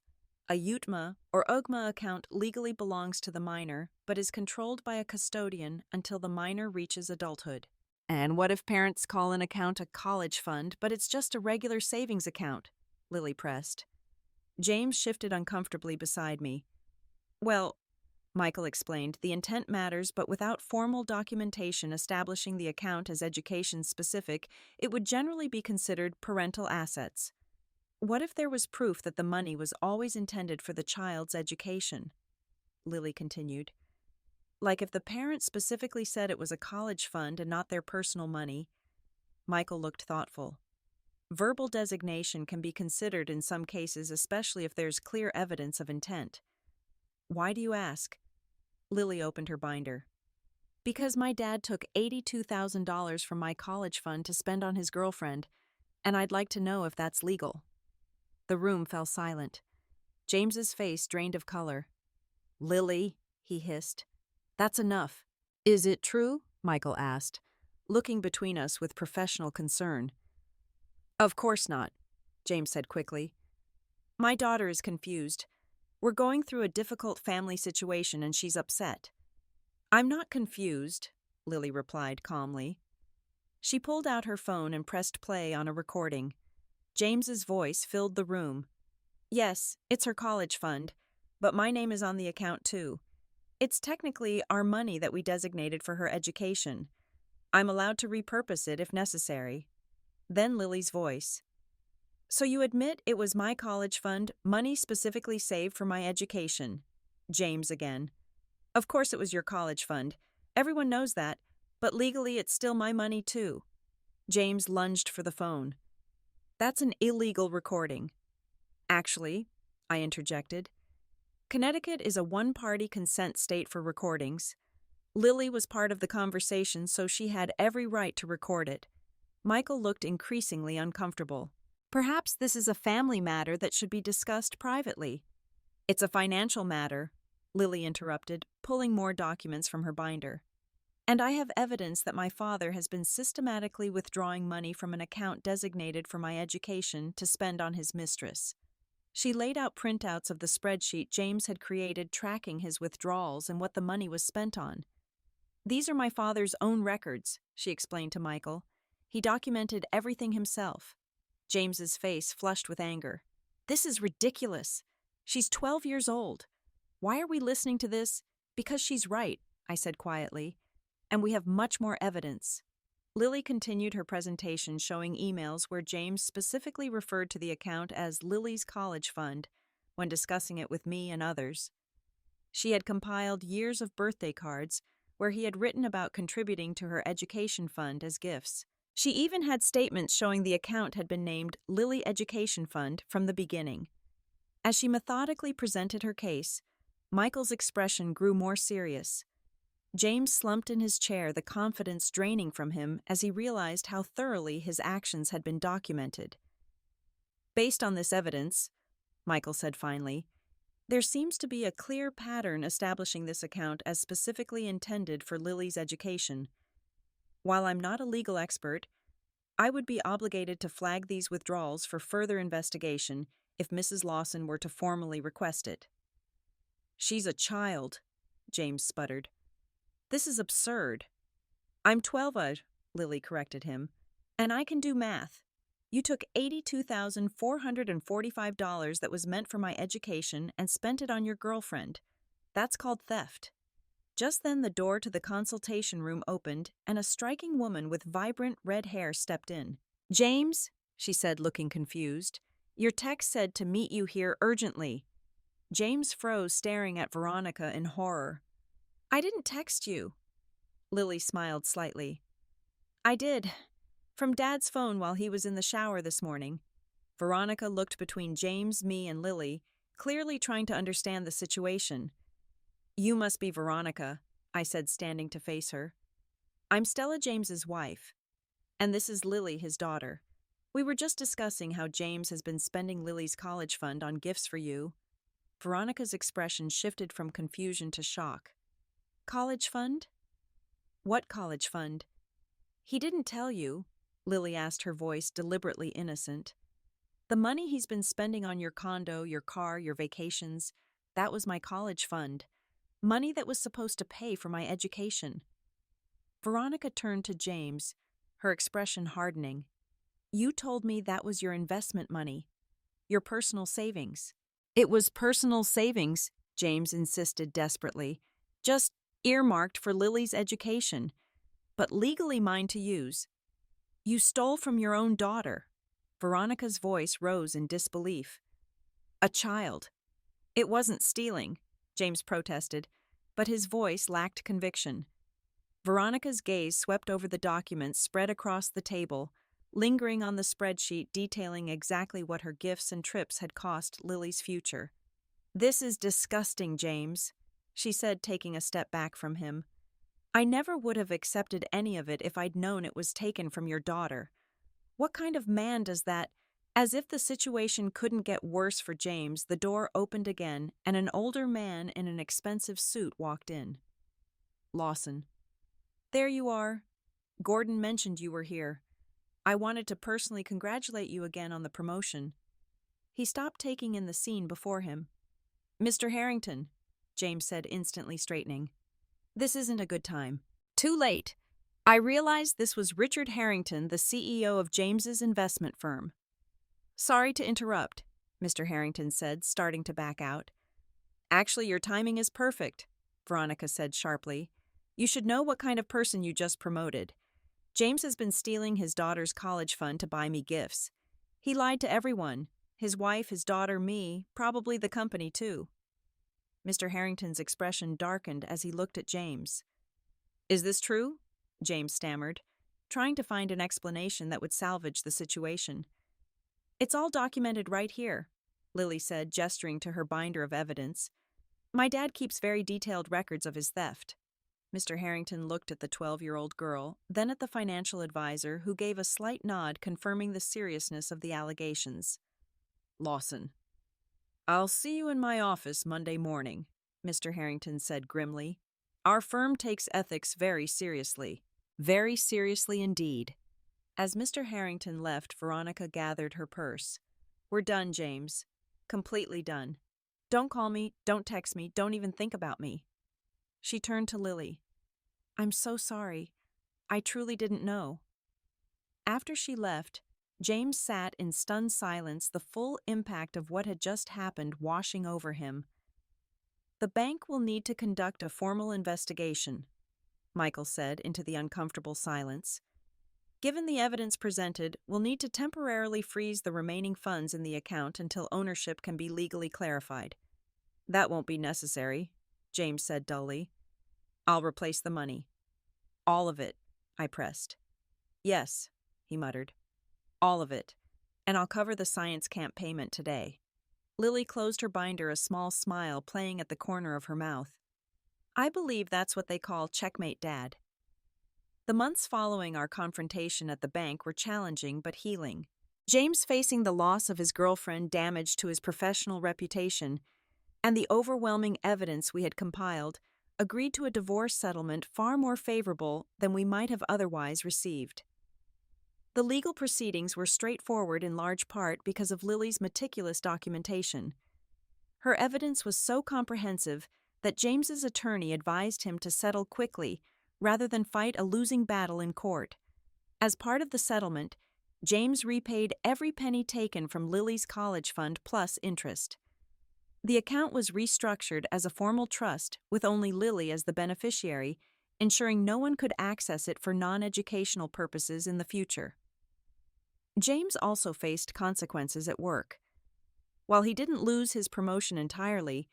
A UTMA or UGMA account legally belongs to the minor but is controlled by a custodian until the minor reaches adulthood." "And what if parents call an account a college fund but it's just a regular savings account?" Lily pressed. James shifted uncomfortably beside me. "Well," Michael explained, "the intent matters, but without formal documentation establishing the account as education-specific, it would generally be considered parental assets." "What if there was proof that the money was always intended for the child's education?" Lily continued. "Like if the parent specifically said it was a college fund and not their personal money?" Michael looked thoughtful. "Verbal designation can be considered in some cases, especially if there's clear evidence of intent." "Why do you ask?" Lily opened her binder. "Because my dad took $82,000 from my college fund to spend on his girlfriend, and I'd like to know if that's legal." The room fell silent. James's face drained of color. "Lily," he hissed, That's enough. Is it true? Michael asked, looking between us with professional concern. Of course not, James said quickly. My daughter is confused. We're going through a difficult family situation and she's upset. I'm not confused, Lily replied calmly. She pulled out her phone and pressed play on a recording. James's voice filled the room. Yes, it's her college fund, but my name is on the account too. It's technically our money that we designated for her education. I'm allowed to repurpose it if necessary. Then Lily's voice. So you admit it was my college fund, money specifically saved for my education. James again. Of course it was your college fund. Everyone knows that, but legally it's still my money too. James lunged for the phone. That's an illegal recording. Actually, I interjected, Connecticut is a one-party consent state for recordings. Lily was part of the conversation, so she had every right to record it. Michael looked increasingly uncomfortable. Perhaps this is a family matter that should be discussed privately. It's a financial matter, Lily interrupted, pulling more documents from her binder. And I have evidence that my father has been systematically withdrawing money from an account designated for my education to spend on his mistress. She laid out printouts of the spreadsheet James had created tracking his withdrawals and what the money was spent on. These are my father's own records, she explained to Michael. He documented everything himself. James's face flushed with anger. This is ridiculous. She's 12 years old. Why are we listening to this? Because she's right, I said quietly. And we have much more evidence. Lily continued her presentation showing emails where James specifically referred to the account as Lily's college fund when discussing it with me and others. She had compiled years of birthday cards where he had written about contributing to her education fund as gifts. She even had statements showing the account had been named Lily Education Fund from the beginning. As she methodically presented her case, Michael's expression grew more serious. James slumped in his chair, the confidence draining from him as he realized how thoroughly his actions had been documented. Based on this evidence, Michael said finally, there seems to be a clear pattern establishing this account as specifically intended for Lily's education. While I'm not a legal expert, I would be obligated to flag these withdrawals for further investigation if Mrs. Lawson were to formally request it. She's a child, James sputtered. This is absurd. I'm 12, Lily corrected him, and I can do math. You took $82,445 that was meant for my education and spent it on your girlfriend. That's called theft. Just then the door to the consultation room opened and a striking woman with vibrant red hair stepped in. James, she said, looking confused, your text said to meet you here urgently. James froze, staring at Veronica in horror. I didn't text you. Lily smiled slightly. I did. From Dad's phone while he was in the shower this morning. Veronica looked between James, me, and Lily, clearly trying to understand the situation. You must be Veronica, I said, standing to face her. I'm Stella James's wife, and this is Lily, his daughter. We were just discussing how James has been spending Lily's college fund on gifts for you. Veronica's expression shifted from confusion to shock. College fund? What college fund? He didn't tell you, Lily asked, her voice deliberately innocent. The money he's been spending on your condo, your car, your vacations, that was my college fund. Money that was supposed to pay for my education. Veronica turned to James, her expression hardening. You told me that was your investment money, your personal savings. It was personal savings, James insisted desperately, just earmarked for Lily's education, but legally mine to use. You stole from your own daughter. Veronica's voice rose in disbelief. A child. It wasn't stealing, James protested, but his voice lacked conviction. Veronica's gaze swept over the documents spread across the table, lingering on the spreadsheet detailing exactly what her gifts and trips had cost Lily's future. This is disgusting, James, she said, taking a step back from him. I never would have accepted any of it if I'd known it was taken from your daughter. What kind of man does that? As if the situation couldn't get worse for James, the door opened again and an older man in an expensive suit walked in. Lawson. There you are. Gordon mentioned you were here. I wanted to personally congratulate you again on the promotion. He stopped taking in the scene before him. Mr. Harrington, James said, instantly straightening. This isn't a good time. Too late. I realized this was Richard Harrington, the CEO of James's investment firm. Sorry to interrupt, Mr. Harrington said, starting to back out. Actually, your timing is perfect, Veronica said sharply. You should know what kind of person you just promoted. James has been stealing his daughter's college fund to buy me gifts. He lied to everyone. His wife, his daughter, me, probably the company too. Mr. Harrington's expression darkened as he looked at James. Is this true? James stammered, trying to find an explanation that would salvage the situation. It's all documented right here, Lily said, gesturing to her binder of evidence. My dad keeps very detailed records of his theft. Mr. Harrington looked at the 12-year-old girl, then at the financial advisor, who gave a slight nod confirming the seriousness of the allegations. Lawson. I'll see you in my office Monday morning, Mr. Harrington said grimly. Our firm takes ethics very seriously. Very seriously indeed. As Mr. Harrington left, Veronica gathered her purse. We're done, James. Completely done. Don't call me, don't text me, don't even think about me. She turned to Lily. I'm so sorry. I truly didn't know. After she left, James sat in stunned silence, the full impact of what had just happened washing over him. The bank will need to conduct a formal investigation, Michael said into the uncomfortable silence. Given the evidence presented, we'll need to temporarily freeze the remaining funds in the account until ownership can be legally clarified. That won't be necessary, James said dully. I'll replace the money. All of it, I pressed. Yes, he muttered. All of it, and I'll cover the science camp payment today. Lily closed her binder, a small smile playing at the corner of her mouth. I believe that's what they call checkmate, Dad. The months following our confrontation at the bank were challenging but healing. James, facing the loss of his girlfriend, damage to his professional reputation, and the overwhelming evidence we had compiled, agreed to a divorce settlement far more favorable than we might have otherwise received. The legal proceedings were straightforward in large part because of Lily's meticulous documentation. Her evidence was so comprehensive that James's attorney advised him to settle quickly rather than fight a losing battle in court. As part of the settlement, James repaid every penny taken from Lily's college fund plus interest. The account was restructured as a formal trust with only Lily as the beneficiary, ensuring no one could access it for non-educational purposes in the future. James also faced consequences at work. While he didn't lose his promotion entirely,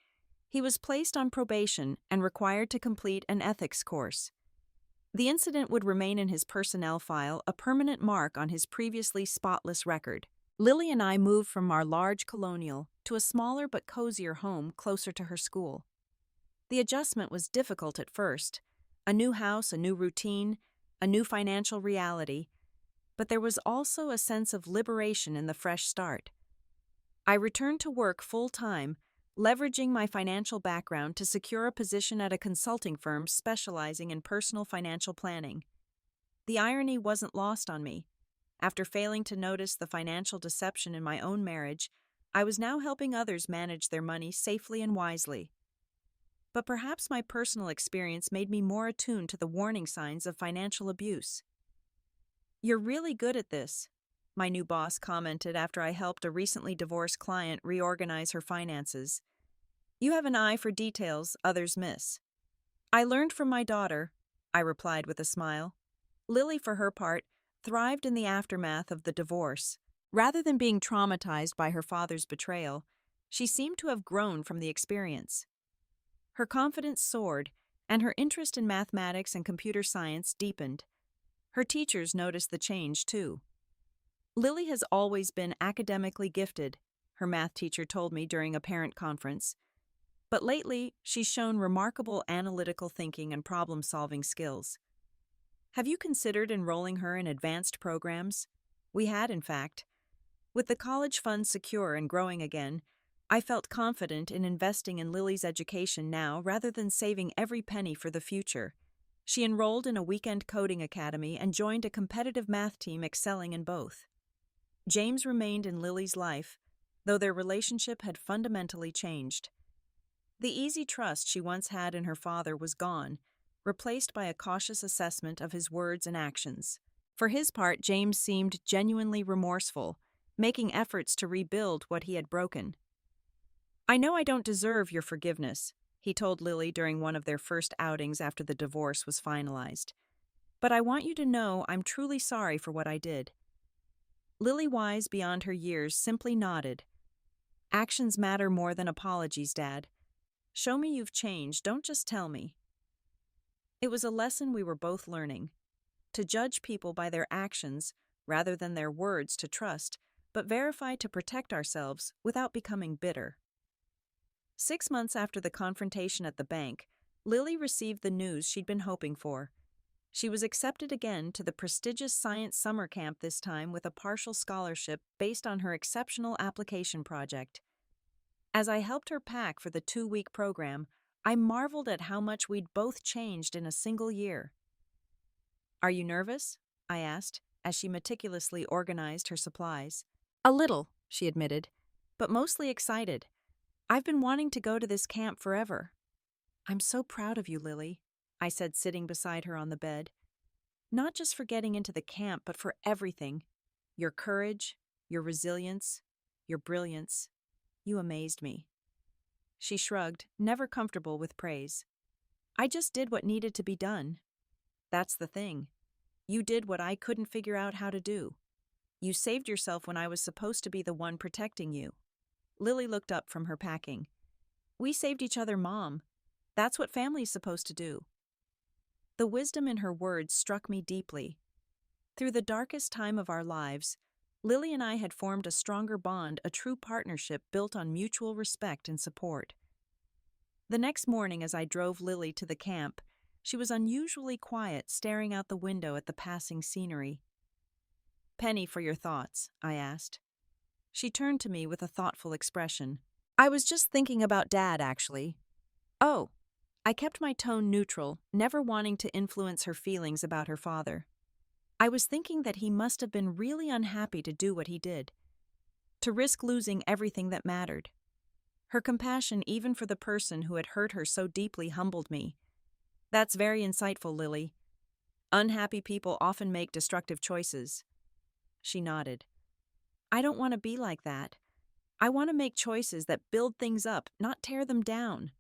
he was placed on probation and required to complete an ethics course. The incident would remain in his personnel file, a permanent mark on his previously spotless record. Lily and I moved from our large colonial to a smaller but cozier home closer to her school. The adjustment was difficult at first. A new house, a new routine, a new financial reality, but there was also a sense of liberation in the fresh start. I returned to work full-time, leveraging my financial background to secure a position at a consulting firm specializing in personal financial planning. The irony wasn't lost on me. After failing to notice the financial deception in my own marriage, I was now helping others manage their money safely and wisely. But perhaps my personal experience made me more attuned to the warning signs of financial abuse. You're really good at this, my new boss commented after I helped a recently divorced client reorganize her finances. You have an eye for details others miss. I learned from my daughter, I replied with a smile. Lily, for her part, thrived in the aftermath of the divorce. Rather than being traumatized by her father's betrayal, she seemed to have grown from the experience. Her confidence soared, and her interest in mathematics and computer science deepened. Her teachers noticed the change, too. Lily has always been academically gifted, her math teacher told me during a parent conference. But lately, she's shown remarkable analytical thinking and problem-solving skills. Have you considered enrolling her in advanced programs? We had, in fact. With the college fund secure and growing again, I felt confident in investing in Lily's education now rather than saving every penny for the future. She enrolled in a weekend coding academy and joined a competitive math team excelling in both. James remained in Lily's life, though their relationship had fundamentally changed. The easy trust she once had in her father was gone, replaced by a cautious assessment of his words and actions. For his part, James seemed genuinely remorseful, making efforts to rebuild what he had broken. "I know I don't deserve your forgiveness," he told Lily during one of their first outings after the divorce was finalized. "But I want you to know I'm truly sorry for what I did." Lily, wise beyond her years, simply nodded. "Actions matter more than apologies, Dad. Show me you've changed, don't just tell me." It was a lesson we were both learning. To judge people by their actions rather than their words to trust, but verify to protect ourselves without becoming bitter. 6 months after the confrontation at the bank, Lily received the news she'd been hoping for. She was accepted again to the prestigious science summer camp, this time with a partial scholarship based on her exceptional application project. As I helped her pack for the 2-week program, I marveled at how much we'd both changed in a single year. "Are you nervous?" I asked, as she meticulously organized her supplies. "A little," she admitted, "but mostly excited. I've been wanting to go to this camp forever." "I'm so proud of you, Lily," I said, sitting beside her on the bed. "Not just for getting into the camp, but for everything. Your courage, your resilience, your brilliance. You amazed me." She shrugged, never comfortable with praise. "I just did what needed to be done." "That's the thing. You did what I couldn't figure out how to do. You saved yourself when I was supposed to be the one protecting you." Lily looked up from her packing. "We saved each other, Mom. That's what family's supposed to do." The wisdom in her words struck me deeply. Through the darkest time of our lives, Lily and I had formed a stronger bond, a true partnership built on mutual respect and support. The next morning, as I drove Lily to the camp, she was unusually quiet, staring out the window at the passing scenery. "Penny, for your thoughts?" I asked. She turned to me with a thoughtful expression. "I was just thinking about Dad, actually." "Oh." I kept my tone neutral, never wanting to influence her feelings about her father. "I was thinking that he must have been really unhappy to do what he did, to risk losing everything that mattered." Her compassion, even for the person who had hurt her so deeply, humbled me. "That's very insightful, Lily. Unhappy people often make destructive choices." She nodded. "I don't want to be like that. I want to make choices that build things up, not tear them down."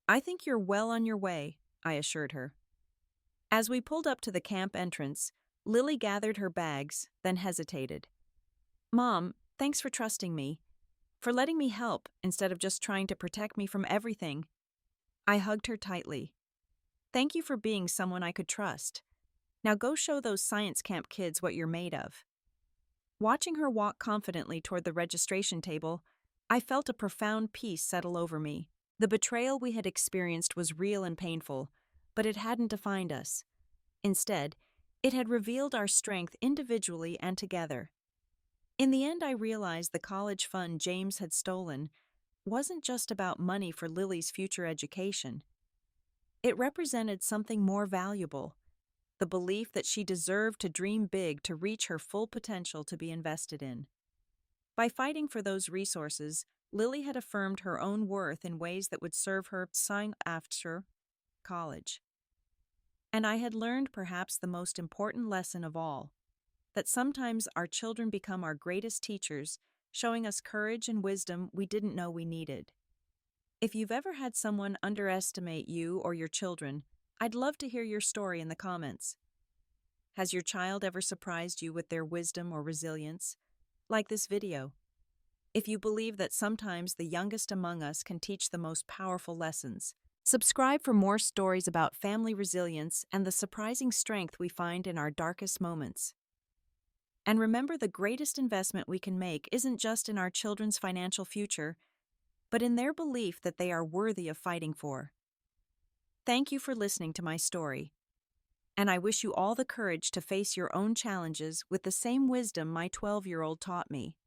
"I think you're well on your way," I assured her. As we pulled up to the camp entrance, Lily gathered her bags, then hesitated. "Mom, thanks for trusting me, for letting me help instead of just trying to protect me from everything." I hugged her tightly. "Thank you for being someone I could trust. Now go show those science camp kids what you're made of." Watching her walk confidently toward the registration table, I felt a profound peace settle over me. The betrayal we had experienced was real and painful, but it hadn't defined us. Instead, it had revealed our strength individually and together. In the end, I realized the college fund James had stolen wasn't just about money for Lily's future education. It represented something more valuable, the belief that she deserved to dream big, to reach her full potential, to be invested in. By fighting for those resources, Lily had affirmed her own worth in ways that would serve her soon after college. And I had learned perhaps the most important lesson of all, that sometimes our children become our greatest teachers, showing us courage and wisdom we didn't know we needed. If you've ever had someone underestimate you or your children, I'd love to hear your story in the comments. Has your child ever surprised you with their wisdom or resilience? Like this video. If you believe that sometimes the youngest among us can teach the most powerful lessons, subscribe for more stories about family resilience and the surprising strength we find in our darkest moments. And remember, the greatest investment we can make isn't just in our children's financial future, but in their belief that they are worthy of fighting for. Thank you for listening to my story, and I wish you all the courage to face your own challenges with the same wisdom my 12-year-old taught me.